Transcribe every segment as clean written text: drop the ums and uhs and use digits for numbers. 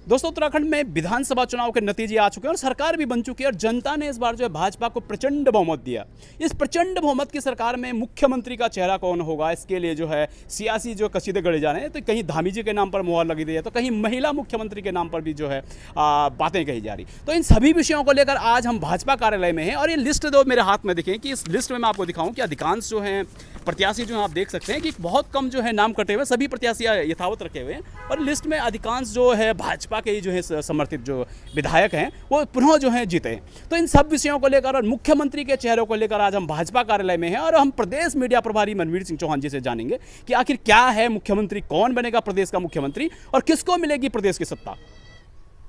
दोस्तों, उत्तराखंड में विधानसभा चुनाव के नतीजे आ चुके हैं और सरकार भी बन चुकी है और जनता ने इस बार जो है भाजपा को प्रचंड बहुमत दिया। इस प्रचंड बहुमत की सरकार में मुख्यमंत्री का चेहरा कौन होगा, इसके लिए जो है सियासी जो कसीदे गढ़े जा रहे हैं। तो कहीं धामी जी के नाम पर मुहर लगी रही है, तो कहीं महिला मुख्यमंत्री के नाम पर भी जो है बातें कही जा रही। तो इन सभी विषयों को लेकर आज हम भाजपा कार्यालय में हैं और ये लिस्ट जो मेरे हाथ में दिखें कि इस लिस्ट में मैं आपको दिखाऊं कि अधिकांश जो हैं प्रत्याशी जो हैं, आप देख सकते हैं कि बहुत कम जो है नाम कटे हुए, सभी प्रत्याशी यथावत रखे हुए हैं और लिस्ट में अधिकांश जो है भाजपा के ही जो है समर्थित जो विधायक हैं वो पुनः जो है जीते हैं। तो इन सब विषयों को लेकर और मुख्यमंत्री के चेहरे को लेकर आज हम भाजपा कार्यालय में हैं और हम प्रदेश मीडिया प्रभारी मनवीर सिंह चौहान जी से जानेंगे कि आखिर क्या है मुख्यमंत्री, कौन बनेगा प्रदेश का मुख्यमंत्री और किसको मिलेगी प्रदेश की सत्ता।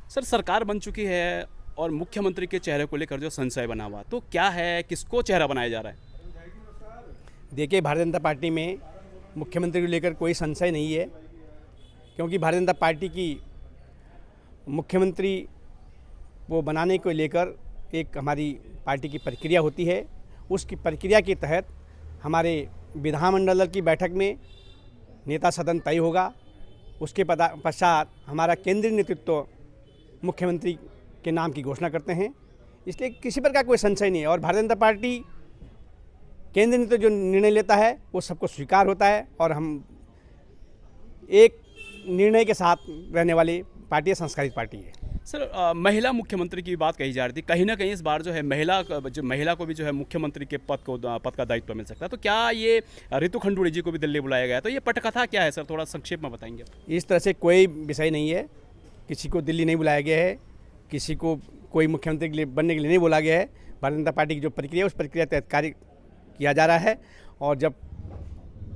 सर, सरकार बन चुकी है और मुख्यमंत्री के चेहरे को लेकर जो संशय बना हुआ, तो क्या है, किसको चेहरा बनाया जा रहा है? देखिए, भारतीय जनता पार्टी में मुख्यमंत्री को लेकर कोई संशय नहीं है, क्योंकि भारतीय जनता पार्टी की मुख्यमंत्री वो बनाने को लेकर एक हमारी पार्टी की प्रक्रिया होती है। उसकी प्रक्रिया के तहत हमारे विधानमंडल की बैठक में नेता सदन तय होगा। उसके पश्चात हमारा केंद्रीय नेतृत्व मुख्यमंत्री के नाम की घोषणा करते हैं। इसलिए किसी प्रकार कोई संशय नहीं है और भारतीय जनता पार्टी केंद्रीय नेतृत्व जो निर्णय लेता है वो सबको स्वीकार होता है और हम एक निर्णय के साथ रहने वाली पार्टी है, संस्कारित पार्टी है। सर, महिला मुख्यमंत्री की बात कही जा रही थी, कहीं ना कहीं इस बार जो है महिला को भी जो है मुख्यमंत्री के पद का दायित्व मिल सकता है। तो क्या ये रितु खंडूड़ी जी को भी दिल्ली बुलाया गया? तो ये पटकथा क्या है सर, थोड़ा संक्षेप में बताएंगे? इस तरह से कोई विषय नहीं है, किसी को दिल्ली नहीं बुलाया गया है, किसी को कोई मुख्यमंत्री के लिए बनने के लिए नहीं बोला गया है। भारतीय जनता पार्टी की जो प्रक्रिया है उस प्रक्रिया तहत कार्य किया जा रहा है और जब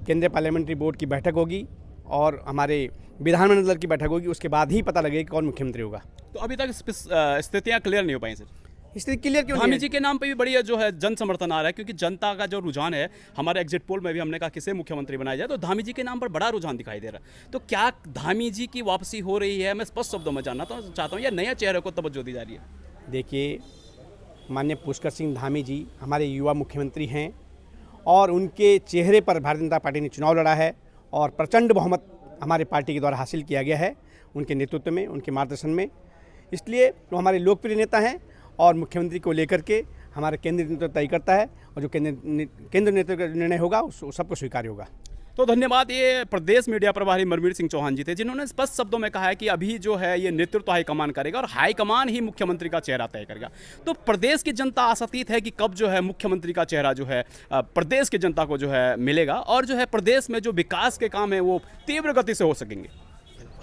केंद्रीय पार्लियामेंट्री बोर्ड की बैठक होगी और हमारे विधानमंडल की बैठक होगी उसके बाद ही पता लगेगा कौन मुख्यमंत्री होगा। तो अभी तक स्थितियां क्लियर नहीं हो पाई सर? स्थिति क्लियर क्यों? धामी जी के नाम पे भी बड़ी जो है जन समर्थन आ रहा है, क्योंकि जनता का जो रुझान है, हमारे एग्जिट पोल में भी हमने कहा किसे मुख्यमंत्री बनाया जाए, तो धामी जी के नाम पर बड़ा रुझान दिखाई दे रहा है। तो क्या धामी जी की वापसी हो रही है? मैं स्पष्ट शब्दों में जानना चाहता हूँ, या नया चेहरे को तवज्जो दी जा रही है? देखिए, माननीय पुष्कर सिंह धामी जी हमारे युवा मुख्यमंत्री हैं और उनके चेहरे पर भारतीय जनता पार्टी ने चुनाव लड़ा है और प्रचंड बहुमत हमारे पार्टी के द्वारा हासिल किया गया है उनके नेतृत्व में, उनके मार्गदर्शन में। इसलिए वो हमारे लोकप्रिय नेता हैं और मुख्यमंत्री को लेकर के हमारा केंद्रीय नेतृत्व तय करता है और जो केंद्र नेतृत्व का निर्णय होगा उस सबको स्वीकार होगा। तो धन्यवाद। ये प्रदेश मीडिया प्रभारी मनवीर सिंह चौहान जी थे, जिन्होंने स्पष्ट शब्दों में कहा है कि अभी जो है ये नेतृत्व हाईकमान करेगा और हाईकमान ही मुख्यमंत्री का चेहरा तय करेगा। तो प्रदेश की जनता आशातीत है कि कब जो है मुख्यमंत्री का चेहरा जो है प्रदेश की जनता को जो है मिलेगा और जो है प्रदेश में जो विकास के काम है वो तीव्र गति से हो सकेंगे।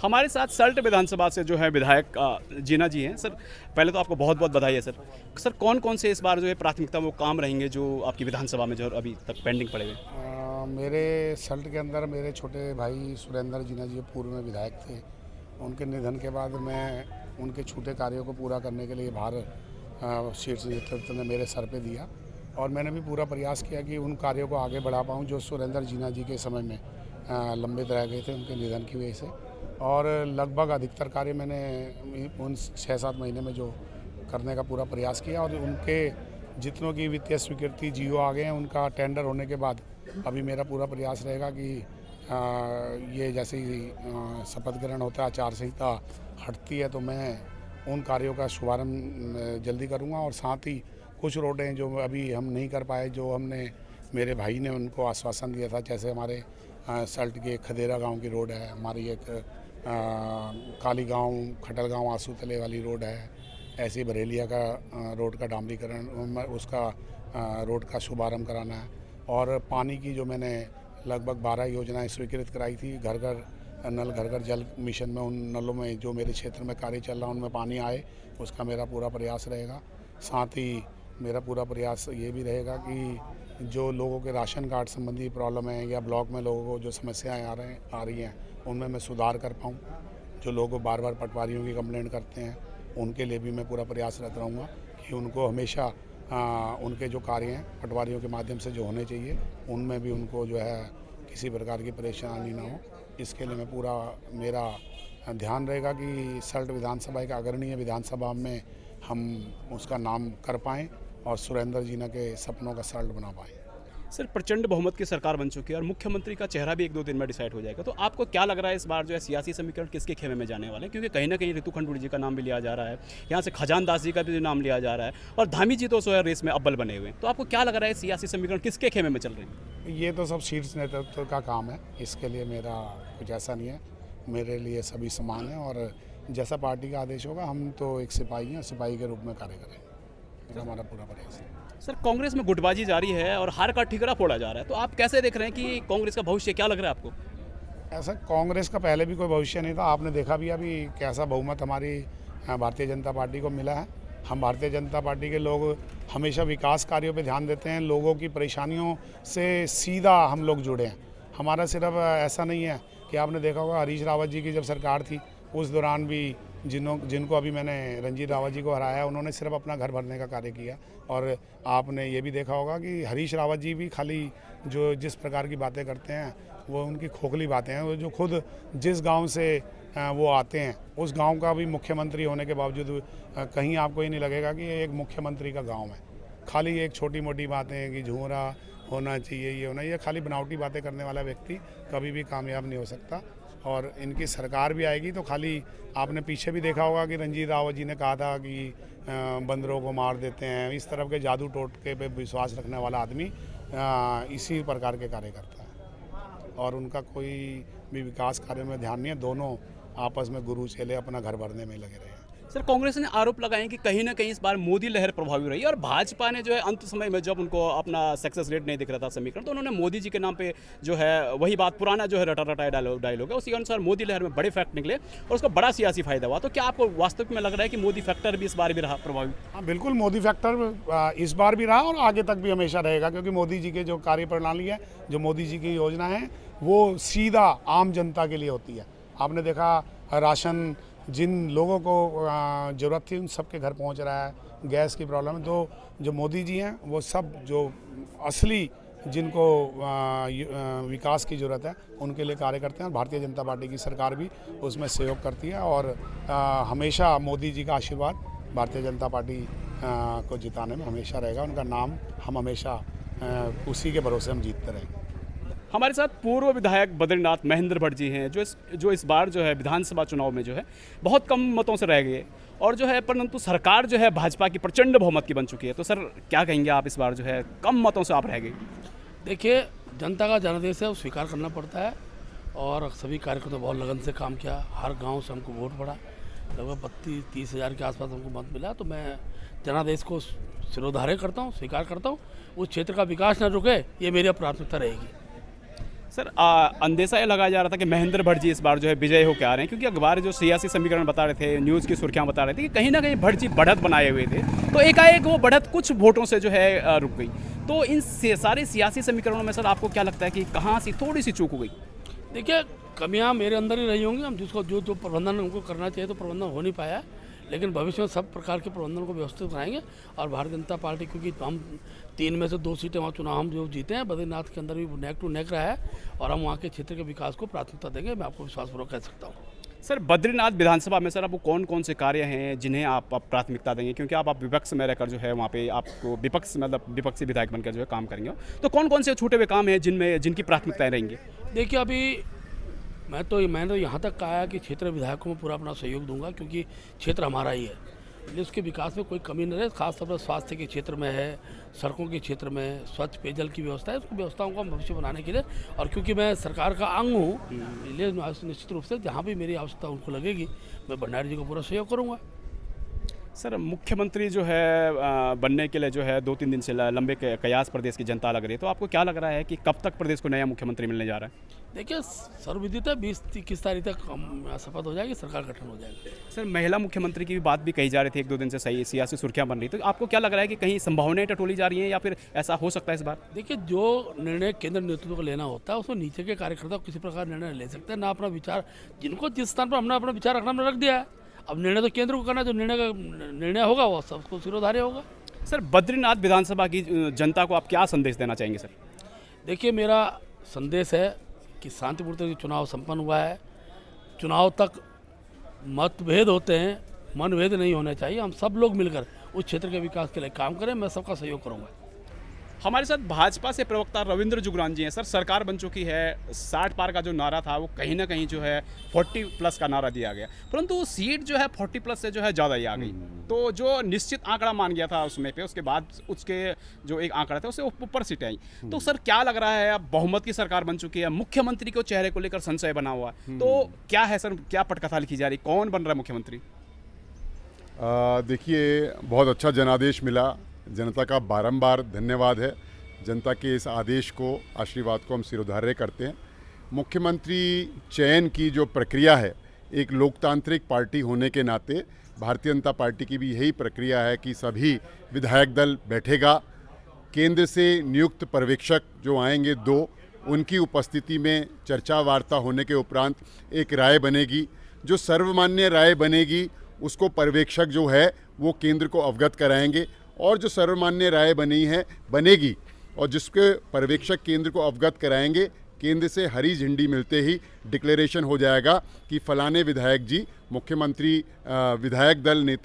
हमारे साथ सल्ट विधानसभा से जो है विधायक जीना जी हैं। सर, पहले तो आपको बहुत बहुत बधाई है। सर, कौन कौन से इस बार जो है प्राथमिकता वो काम रहेंगे जो आपकी विधानसभा में जो अभी तक पेंडिंग पड़े हुए? मेरे सल्ट के अंदर मेरे छोटे भाई सुरेंद्र जीना जी पूर्व में विधायक थे। उनके निधन के बाद मैं उनके छूटे कार्यों को पूरा करने के लिए भार शीर्ष नेतृत्व ने मेरे सर पे दिया और मैंने भी पूरा प्रयास किया कि उन कार्यों को आगे बढ़ा पाऊँ जो सुरेंद्र जीना जी के समय में लंबित रह गए थे उनके निधन की वजह से। और लगभग अधिकतर कार्य मैंने उन 6-7 महीने में जो करने का पूरा प्रयास किया और उनके जितनों की वित्तीय स्वीकृति जीओ आ गए हैं उनका टेंडर होने के बाद अभी मेरा पूरा प्रयास रहेगा कि ये जैसे ही शपथ ग्रहण होता है, आचार संहिता हटती है, तो मैं उन कार्यों का शुभारंभ जल्दी करूँगा। और साथ ही कुछ रोडें जो अभी हम नहीं कर पाए, जो हमने मेरे भाई ने उनको आश्वासन दिया था, जैसे हमारे सल्ट के खदेरा गांव की रोड है, हमारी एक काली गांव खटल गांव आंसू तले वाली रोड है, ऐसे बरेलिया का रोड का डामरीकरण, उसका रोड का शुभारंभ कराना है। और पानी की जो मैंने लगभग 12 योजनाएं स्वीकृत कराई थी, घर घर जल मिशन में, उन नलों में जो मेरे क्षेत्र में कार्य चल रहा है उनमें पानी आए, उसका मेरा पूरा प्रयास रहेगा। साथ ही मेरा पूरा प्रयास ये भी रहेगा कि जो लोगों के राशन कार्ड संबंधी प्रॉब्लम है या ब्लॉक में लोगों को जो समस्याएं आ रही हैं उनमें मैं सुधार कर पाऊँ। जो लोग बार बार पटवारियों की कंप्लेंट करते हैं उनके लिए भी मैं पूरा प्रयासरत रहूँगा कि उनको हमेशा उनके जो कार्य हैं पटवारियों के माध्यम से जो होने चाहिए उनमें भी उनको जो है किसी प्रकार की परेशानी ना हो। इसके लिए मैं पूरा मेरा ध्यान रहेगा कि सल्ट विधानसभा एक अग्रणीय विधानसभा में हम उसका नाम कर पाएँ और सुरेंद्र जीना के सपनों का सल्ट बना पाएँ। सर प्रचंड बहुमत की सरकार बन चुकी है और मुख्यमंत्री का चेहरा भी 1-2 दिन में डिसाइड हो जाएगा, तो आपको क्या लग रहा है इस बार जो है सियासी समीकरण किसके खेमे में जाने वाले हैं? क्योंकि कहीं ना कहीं रितु खंडूड़ी जी का नाम भी लिया जा रहा है, यहाँ से खजान दास जी का भी नाम लिया जा रहा है और धामी जी तो जो है रेस में अव्वल बने हुए हैं, तो आपको क्या लग रहा है सियासी समीकरण किसके खेमे में चल रहे हैं? ये तो सब शीर्ष नेतृत्व का काम है, इसके लिए मेरा कुछ ऐसा नहीं है। मेरे लिए सभी समान हैं और जैसा पार्टी का आदेश होगा, हम तो एक सिपाही हैं, सिपाही के रूप में कार्य करेंगे। ये हमारा पूरा प्रयास है। सर कांग्रेस में गुटबाजी जारी है और हार का ठिकरा फोड़ा जा रहा है, तो आप कैसे देख रहे हैं कि कांग्रेस का भविष्य क्या लग रहा है आपको? ऐसा कांग्रेस का पहले भी कोई भविष्य नहीं था। आपने देखा भी अभी कैसा बहुमत हमारी भारतीय जनता पार्टी को मिला है। हम भारतीय जनता पार्टी के लोग हमेशा विकास कार्यों पे ध्यान देते हैं, लोगों की परेशानियों से सीधा हम लोग जुड़े हैं। हमारा सिर्फ ऐसा नहीं है कि आपने देखा होगा हरीश रावत जी की जब सरकार थी उस दौरान भी जिनको अभी मैंने रंजीत रावत जी को हराया, उन्होंने सिर्फ अपना घर भरने का कार्य किया। और आपने ये भी देखा होगा कि हरीश रावत जी भी खाली जो जिस प्रकार की बातें करते हैं वो उनकी खोखली बातें हैं। वो जो खुद जिस गांव से वो आते हैं उस गांव का भी मुख्यमंत्री होने के बावजूद कहीं आपको ये नहीं लगेगा कि ये एक मुख्यमंत्री का गांव है। खाली एक छोटी मोटी बातें कि झूरा होना चाहिए, ये होना, ये खाली बनावटी बातें करने वाला व्यक्ति कभी भी कामयाब नहीं हो सकता। और इनकी सरकार भी आएगी तो खाली आपने पीछे भी देखा होगा कि रंजीत रावत जी ने कहा था कि बंदरों को मार देते हैं। इस तरफ के जादू टोटके पे विश्वास रखने वाला आदमी इसी प्रकार के कार्य करता है और उनका कोई भी विकास कार्य में ध्यान नहीं है। दोनों आपस में गुरु चेले अपना घर भरने में लगे रहे हैं। सर कांग्रेस ने आरोप लगाए कि कहीं ना कहीं इस बार मोदी लहर प्रभावी रही और भाजपा ने जो है अंत समय में जब उनको अपना सक्सेस रेट नहीं दिख रहा था समीकरण, तो उन्होंने मोदी जी के नाम पे जो है वही बात पुराना जो है रटा रटाया डायलॉग है उसी अनुसार मोदी लहर में बड़े फैक्ट निकले और उसका बड़ा सियासी फायदा हुआ। तो क्या आपको वास्तविक में लग रहा है कि मोदी फैक्टर भी इस बार भी रहा प्रभावी? हाँ बिल्कुल, मोदी फैक्टर इस बार भी रहा और आगे तक भी हमेशा रहेगा, क्योंकि मोदी जी के जो कार्य प्रणाली है, जो मोदी जी की योजना है, वो सीधा आम जनता के लिए होती है। आपने देखा राशन जिन लोगों को ज़रूरत थी उन सबके घर पहुंच रहा है। गैस की प्रॉब्लम है, तो जो मोदी जी हैं वो सब जो असली जिनको विकास की ज़रूरत है उनके लिए कार्य करते हैं। भारतीय जनता पार्टी की सरकार भी उसमें सहयोग करती है और हमेशा मोदी जी का आशीर्वाद भारतीय जनता पार्टी को जिताने में हमेशा रहेगा। उनका नाम हम हमेशा उसी के भरोसे हम जीतते रहेंगे। हमारे साथ पूर्व विधायक बद्रीनाथ महेंद्र भट्ट जी हैं जो इस बार जो है विधानसभा चुनाव में जो है बहुत कम मतों से रह गए और जो है परंतु सरकार जो है भाजपा की प्रचंड बहुमत की बन चुकी है। तो सर क्या कहेंगे आप, इस बार जो है कम मतों से आप रह गए? देखिए, जनता का जनादेश है, वो स्वीकार करना पड़ता है और सभी कार्यकर्ता बहुत लगन से काम किया। हर गांव से हमको वोट पड़ा, लगभग 32-30 हज़ार के आसपास हमको मत मिला। तो मैं जनादेश को सिरोधार्य करता हूँ, स्वीकार करता हूँ। उस क्षेत्र का विकास न रुके, ये मेरी प्राथमिकता रहेगी। सर अंदेशा ये लगाया जा रहा था कि महेंद्र भट्ट जी इस बार जो है विजय होकर आ रहे हैं, क्योंकि अखबार जो सियासी समीकरण बता रहे थे, न्यूज़ की सुर्खियां बता रहे थे कि कहीं ना कहीं भट्ट जी बढ़त बनाए हुए थे, तो एकाएक वो बढ़त कुछ वोटों से जो है रुक गई। तो इन सारे सियासी समीकरणों में सर आपको क्या लगता है कि कहाँ से थोड़ी सी चूक हो गई? देखिए, कमियां मेरे अंदर ही रही होंगी। हम जिसको जो प्रबंधन हमको करना चाहिए तो प्रबंधन हो नहीं पाया, लेकिन भविष्य में सब प्रकार के प्रबंधन को व्यवस्थित कराएंगे। और भारतीय जनता पार्टी, क्योंकि हम 3 में से 2 सीटें वहाँ चुनाव हम जो जीते हैं, बद्रीनाथ के अंदर भी नेक टू नेक रहा है और हम वहाँ के क्षेत्र के विकास को प्राथमिकता देंगे। मैं आपको विश्वासपूर्वक कह सकता हूँ। सर बद्रीनाथ विधानसभा में सर अब कौन कौन से कार्य हैं जिन्हें आप प्राथमिकता देंगे, क्योंकि आप विपक्ष में रहकर जो है वहाँ पे आपको विपक्षी विधायक बनकर जो है काम करेंगे, तो कौन कौन से छूटे हुए काम हैं जिनकी प्राथमिकताएं रहेंगी? देखिए, अभी मैंने तो यहाँ तक कहा है कि क्षेत्र विधायकों में पूरा अपना सहयोग दूंगा, क्योंकि क्षेत्र हमारा ही है, इसलिए उसके विकास में कोई कमी न रहे। खासतौर पर स्वास्थ्य के क्षेत्र में है, सड़कों के क्षेत्र में, स्वच्छ पेयजल की व्यवस्था है, उसकी व्यवस्थाओं का भविष्य बनाने के लिए। और क्योंकि मैं सरकार का अंग हूँ, इसलिए निश्चित रूप से जहाँ भी मेरी आवश्यकता उनको लगेगी, मैं भंडारी जी को पूरा सहयोग करूँगा। सर मुख्यमंत्री जो है बनने के लिए जो है 2-3 दिन से लंबे कयास प्रदेश की जनता लग रही है, तो आपको क्या लग रहा है कि कब तक प्रदेश को नया मुख्यमंत्री मिलने जा रहा है? देखिए, सर्वविदित है 20-21 तारीख तक शपथ हो जाएगी, सरकार गठन हो जाएगा। सर महिला मुख्यमंत्री की भी बात भी कही जा रही थी, 1-2 दिन से सही सियासी सुर्खियां बन रही, तो आपको क्या लग रहा है कि कहीं संभावनाएं टटोली जा रही हैं या फिर ऐसा हो सकता है इस बार? देखिए, जो निर्णय केंद्र नेतृत्व को लेना होता है उसको नीचे के कार्यकर्ता किसी प्रकार निर्णय ले सकते हैं ना। अपना विचार जिनको जिस स्थान पर हमने अपना विचार रखना हमने रख दिया है, अब निर्णय तो केंद्र को करना है। जो निर्णय होगा वो सबको सिरोधार्य होगा। सर बद्रीनाथ विधानसभा की जनता को आप क्या संदेश देना चाहेंगे? सर देखिए, मेरा संदेश है कि शांतिपूर्ण चुनाव संपन्न हुआ है। चुनाव तक मतभेद होते हैं, मनभेद नहीं होने चाहिए। हम सब लोग मिलकर उस क्षेत्र के विकास के लिए काम करें। मैं सबका सहयोग करूँगा। हमारे साथ भाजपा से प्रवक्ता रविंद्र जुगरान जी हैं। सर, सरकार बन चुकी है, 60 पार का जो नारा था वो कहीं ना कहीं जो है 40 प्लस का नारा दिया गया, परंतु सीट जो है 40 प्लस से जो है ज़्यादा ही आ गई। तो जो निश्चित आंकड़ा मान गया था उसमें पे, उसके बाद उसके जो एक आंकड़ा था उससे ऊपर सीटें आई। तो सर क्या लग रहा है, अब बहुमत की सरकार बन चुकी है, मुख्यमंत्री को चेहरे को लेकर संशय बना हुआ है, तो क्या है सर, क्या पटकथा लिखी जा रही, कौन बन रहा है मुख्यमंत्री? देखिए, बहुत अच्छा जनादेश मिला, जनता का बारंबार धन्यवाद है। जनता के इस आदेश को, आशीर्वाद को हम सिरोधार्य करते हैं। मुख्यमंत्री चयन की जो प्रक्रिया है, एक लोकतांत्रिक पार्टी होने के नाते भारतीय जनता पार्टी की भी यही प्रक्रिया है कि सभी विधायक दल बैठेगा, केंद्र से नियुक्त पर्यवेक्षक जो आएंगे 2, उनकी उपस्थिति में चर्चा वार्ता होने के उपरांत एक राय बनेगी। जो सर्वमान्य राय बनेगी उसको पर्यवेक्षक जो है वो केंद्र को अवगत कराएंगे, और जो सर्वमान्य राय बनेगी और जिसके पर्यवेक्षक केंद्र को अवगत कराएंगे, केंद्र से हरी झंडी मिलते ही डिक्लेरेशन हो जाएगा कि फलाने विधायक जी मुख्यमंत्री विधायक दल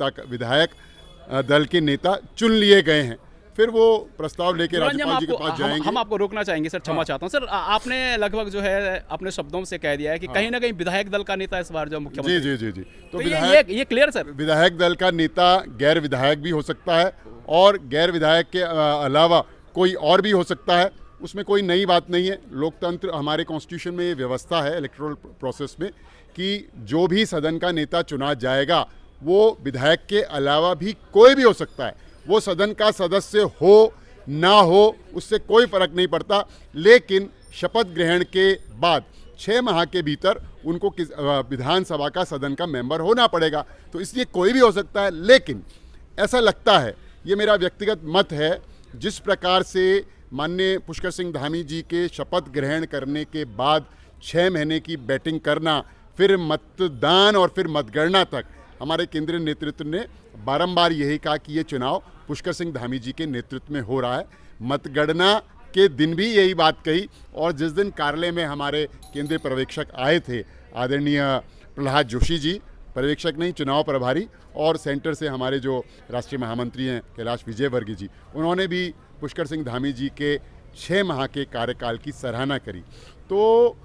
के नेता चुन लिए गए हैं। फिर वो प्रस्ताव लेके राज्यपाल जी के पास जाएंगे। हम आपको रोकना चाहेंगे सर, क्षमा चाहता हूं सर, आपने लगभग जो है अपने शब्दों से कह दिया है कि कहीं ना कहीं विधायक दल का नेता इस बार जो मुख्यमंत्री। जी जी जी जी तो ये क्लियर सर, विधायक दल का नेता गैर विधायक भी हो सकता है, और गैर विधायक के अलावा कोई और भी हो सकता है, उसमें कोई नई बात नहीं है। लोकतंत्र, हमारे कॉन्स्टिट्यूशन में ये व्यवस्था है इलेक्टोरल प्रोसेस में कि जो भी सदन का नेता चुना जाएगा वो विधायक के अलावा भी कोई भी हो सकता है। वो सदन का सदस्य हो ना हो उससे कोई फर्क नहीं पड़ता, लेकिन शपथ ग्रहण के बाद 6 माह के भीतर उनको विधानसभा का सदन का मेंबर होना पड़ेगा। तो इसलिए कोई भी हो सकता है, लेकिन ऐसा लगता है, ये मेरा व्यक्तिगत मत है, जिस प्रकार से माननीय पुष्कर सिंह धामी जी के शपथ ग्रहण करने के बाद 6 महीने की बैटिंग करना, फिर मतदान और फिर मतगणना तक हमारे केंद्रीय नेतृत्व ने बारंबार यही कहा कि ये चुनाव पुष्कर सिंह धामी जी के नेतृत्व में हो रहा है। मतगणना के दिन भी यही बात कही, और जिस दिन कार्यालय में हमारे केंद्रीय पर्यवेक्षक आए थे, आदरणीय प्रहलाद जोशी जी, पर्यवेक्षक नहीं चुनाव प्रभारी, और सेंटर से हमारे जो राष्ट्रीय महामंत्री हैं कैलाश विजयवर्गीय जी, उन्होंने भी पुष्कर सिंह धामी जी के 6 माह के कार्यकाल की सराहना करी। तो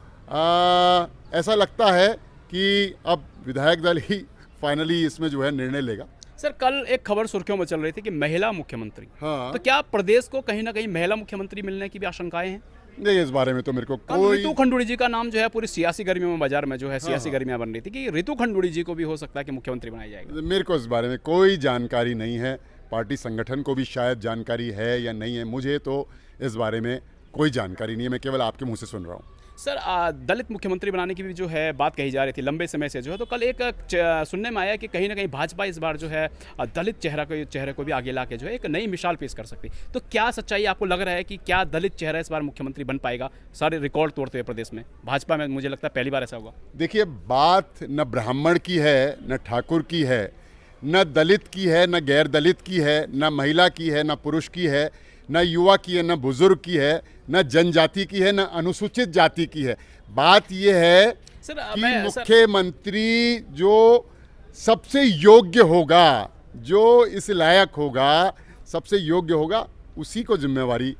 ऐसा लगता है कि अब विधायक दल ही फाइनली इसमें जो है निर्णय लेगा। सर, कल एक खबर सुर्खियों में चल रही थी कि महिला मुख्यमंत्री, हाँ। तो क्या प्रदेश को कहीं ना कहीं महिला मुख्यमंत्री मिलने की भी आशंकाएं हैं? नहीं, इस बारे में तो मेरे को कोई, रितु खंडूड़ी जी का नाम जो है पूरी सियासी गर्मियों में बाजार में जो है सियासी गर्मियां बन रही थी कि रितु खंडूड़ी जी को भी हो सकता है कि मुख्यमंत्री बनाया जाएगा। मेरे को इस बारे में कोई जानकारी नहीं है, पार्टी संगठन को भी शायद जानकारी है या नहीं है, मुझे तो इस बारे में कोई जानकारी नहीं है, मैं केवल आपके मुंह से सुन रहा हूँ। सर, दलित मुख्यमंत्री बनाने की भी जो है बात कही जा रही थी लंबे समय से जो है, तो कल एक सुनने में आया कि कहीं ना कहीं भाजपा इस बार जो है दलित चेहरे को भी आगे ला के जो है एक नई मिसाल पेश कर सकती। तो क्या सच्चाई आपको लग रहा है कि क्या दलित चेहरा इस बार मुख्यमंत्री बन पाएगा, सारे रिकॉर्ड तोड़ते हुए प्रदेश में? भाजपा में मुझे लगता है पहली बार ऐसा होगा। देखिए, बात न ब्राह्मण की है, न ठाकुर की है, न दलित की है, न गैर दलित की है, न महिला की है, न पुरुष की है, न युवा की है, न बुजुर्ग की है, न जनजाति की है, न अनुसूचित जाति की है। बात यह है कि मुख्यमंत्री जो सबसे योग्य होगा, जो इस लायक होगा, सबसे योग्य होगा, उसी को जिम्मेवारी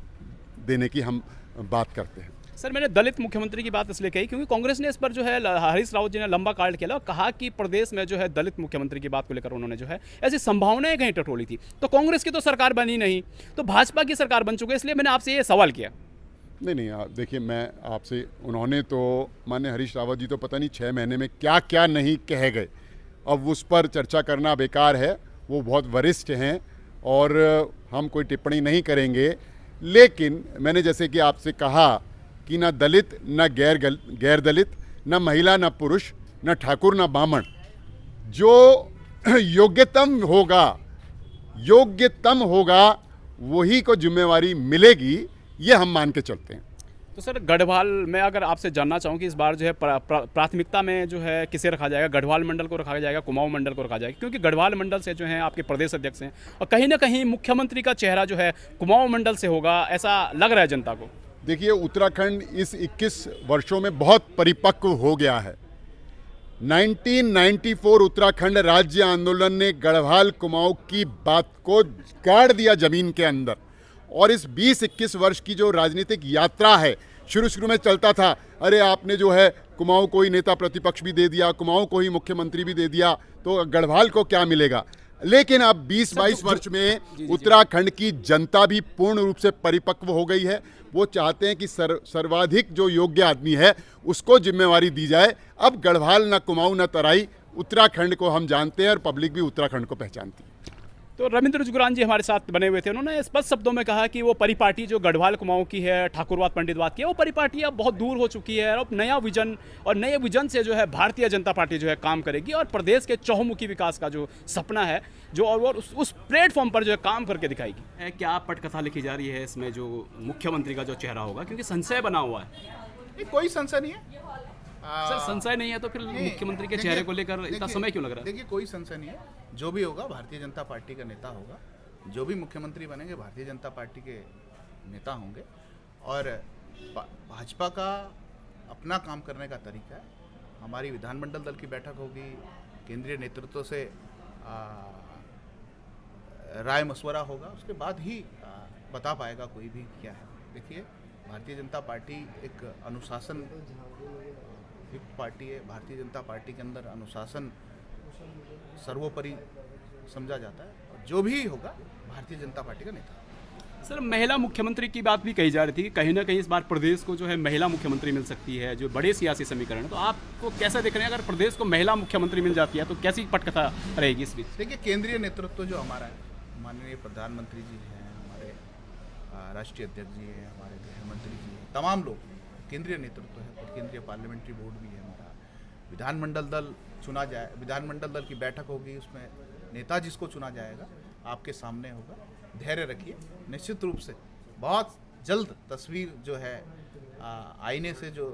देने की हम बात करते हैं। सर, मैंने दलित मुख्यमंत्री की बात इसलिए कही क्योंकि कांग्रेस ने इस पर जो है हरीश रावत जी ने लंबा कार्ड किया और कहा कि प्रदेश में जो है दलित मुख्यमंत्री की बात को लेकर उन्होंने जो है ऐसी संभावनाएं कहीं टटोली थी। तो कांग्रेस की तो सरकार बनी नहीं, तो भाजपा की सरकार बन चुकी है, इसलिए मैंने आपसे ये सवाल किया। नहीं, देखिए, मैं आपसे, उन्होंने तो माननीय हरीश रावत जी तो पता नहीं 6 महीने में क्या क्या नहीं कह गए, अब उस पर चर्चा करना बेकार है। वो बहुत वरिष्ठ हैं और हम कोई टिप्पणी नहीं करेंगे, लेकिन मैंने जैसे कि आपसे कहा कि न दलित, न गैर दलित, न महिला, न पुरुष, न ठाकुर, न ब्राह्मण, जो योग्यतम होगा वही को जिम्मेवारी मिलेगी, ये हम मान के चलते हैं। तो सर, गढ़वाल में अगर आपसे जानना चाहूँ कि इस बार जो है प्राथमिकता में जो है किसे रखा जाएगा, गढ़वाल मंडल को रखा जाएगा, कुमाऊं मंडल को रखा जाएगा, क्योंकि गढ़वाल मंडल से जो है आपके प्रदेश अध्यक्ष हैं और कहीं ना कहीं मुख्यमंत्री का चेहरा जो है कुमाऊं मंडल से होगा, ऐसा लग रहा है जनता को। देखिए, उत्तराखंड इस 21 वर्षों में बहुत परिपक्व हो गया है। 1994 उत्तराखंड राज्य आंदोलन ने गढ़वाल कुमाऊं की बात को गाड़ दिया जमीन के अंदर, और इस 20-21 वर्ष की जो राजनीतिक यात्रा है, शुरू में चलता था, अरे आपने जो है कुमाऊं को ही नेता प्रतिपक्ष भी दे दिया, कुमाऊं को ही मुख्यमंत्री भी दे दिया, तो गढ़वाल को क्या मिलेगा। लेकिन अब 20-22 वर्ष में उत्तराखंड की जनता भी पूर्ण रूप से परिपक्व हो गई है। वो चाहते हैं कि सर्वाधिक जो योग्य आदमी है उसको जिम्मेवारी दी जाए। अब गढ़वाल न कुमाऊं न तराई, उत्तराखंड को हम जानते हैं और पब्लिक भी उत्तराखंड को पहचानती है। तो रविंद्र जुगरान जी हमारे साथ बने हुए थे, उन्होंने स्पष्ट शब्दों में कहा कि वो परिपाटी जो गढ़वाल कुमाऊं की है, ठाकुरवाद पंडितवाद की है, वो परिपाटी अब बहुत दूर हो चुकी है और अब नया विजन और नए विजन से जो है भारतीय जनता पार्टी जो है काम करेगी और प्रदेश के चहुमुखी विकास का जो सपना है जो और उस प्लेटफॉर्म पर जो है काम करके दिखाएगी। क्या पटकथा लिखी जा रही है इसमें जो मुख्यमंत्री का जो चेहरा होगा, क्योंकि संशय बना हुआ है। कोई संशय नहीं है सर, संशय नहीं है तो फिर मुख्यमंत्री के चेहरे को लेकर इतना समय क्यों लग रहा है? देखिए, कोई संशय नहीं है। जो भी होगा भारतीय जनता पार्टी का नेता होगा, जो भी मुख्यमंत्री बनेंगे भारतीय जनता पार्टी के नेता होंगे और भाजपा का अपना काम करने का तरीका है। हमारी विधानमंडल दल की बैठक होगी, केंद्रीय नेतृत्व से राय मशवरा होगा, उसके बाद ही बता पाएगा कोई भी क्या है। देखिए, भारतीय जनता पार्टी एक अनुशासन युक्त पार्टी है। भारतीय जनता पार्टी के अंदर अनुशासन सर्वोपरि समझा जाता है और जो भी होगा भारतीय जनता पार्टी का नेता। सर, महिला मुख्यमंत्री की बात भी कही जा रही थी कि कहीं ना कहीं इस बार प्रदेश को जो है महिला मुख्यमंत्री मिल सकती है, जो बड़े सियासी समीकरण है, तो आपको कैसा देख रहे हैं? अगर प्रदेश को महिला मुख्यमंत्री मिल जाती है तो कैसी पटकथा रहेगी इस बीच? देखिए, केंद्रीय नेतृत्व जो हमारा है, माननीय प्रधानमंत्री जी हैं, हमारे राष्ट्रीय अध्यक्ष जी हैं, हमारे गृह मंत्री जी हैं, तमाम लोग केंद्रीय नेतृत्व है और केंद्रीय पार्लियामेंट्री बोर्ड भी है हमारा। विधानमंडल दल चुना जाए, विधानमंडल दल की बैठक होगी, उसमें नेता जिसको चुना जाएगा आपके सामने होगा। धैर्य रखिए, निश्चित रूप से बहुत जल्द तस्वीर जो है आईने से जो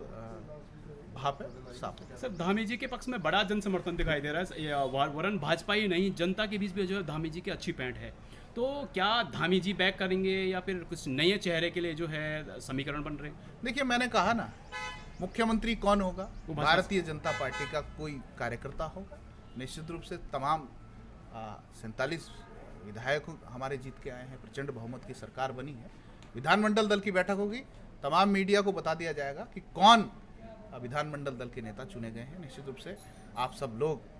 भाप है साफ है। सर, धामी जी के पक्ष में बड़ा जन समर्थन दिखाई दे रहा है, वरन भाजपा ही नहीं जनता के बीच में जो है धामी जी की अच्छी पैंठ है। तो क्या धामी जी बैक करेंगे या फिर कुछ नए चेहरे के लिए जो है समीकरण बन रहे हैं? देखिए, मैंने कहा ना, मुख्यमंत्री कौन होगा? भारतीय जनता पार्टी का कोई कार्यकर्ता होगा। निश्चित रूप से तमाम 47 विधायक हमारे जीत के आए हैं, प्रचंड बहुमत की सरकार बनी है। विधानमंडल दल की बैठक होगी, तमाम मीडिया को बता दिया जाएगा कि कौन विधानमंडल दल के नेता चुने गए हैं। निश्चित रूप से आप सब लोग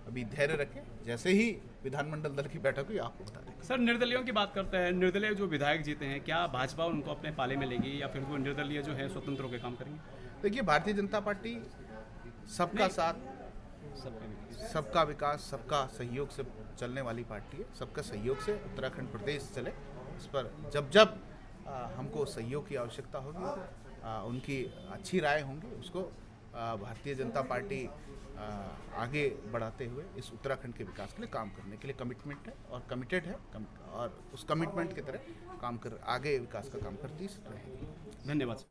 अभी धैर्य रखें, जैसे ही विधानमंडल दल की बैठक हुई आपको बता देंगे। सर, निर्दलियों की बात करते हैं, निर्दलीय जो विधायक जीते हैं, क्या भाजपा उनको अपने पाले में लेगी या फिर वो निर्दलीय जो है स्वतंत्र होकर काम करेंगे? देखिए, भारतीय जनता पार्टी सबका साथ, सबका विकास, सबका सहयोग से चलने वाली पार्टी है। सबका सहयोग से उत्तराखंड प्रदेश चले, इस पर जब जब हमको सहयोग की आवश्यकता होगी, उनकी अच्छी राय होंगी, उसको भारतीय जनता पार्टी आगे बढ़ाते हुए इस उत्तराखंड के विकास के लिए काम करने के लिए कमिटमेंट है और कमिटेड है और उस कमिटमेंट की तरह काम कर आगे विकास का काम करती रहेगी। धन्यवाद।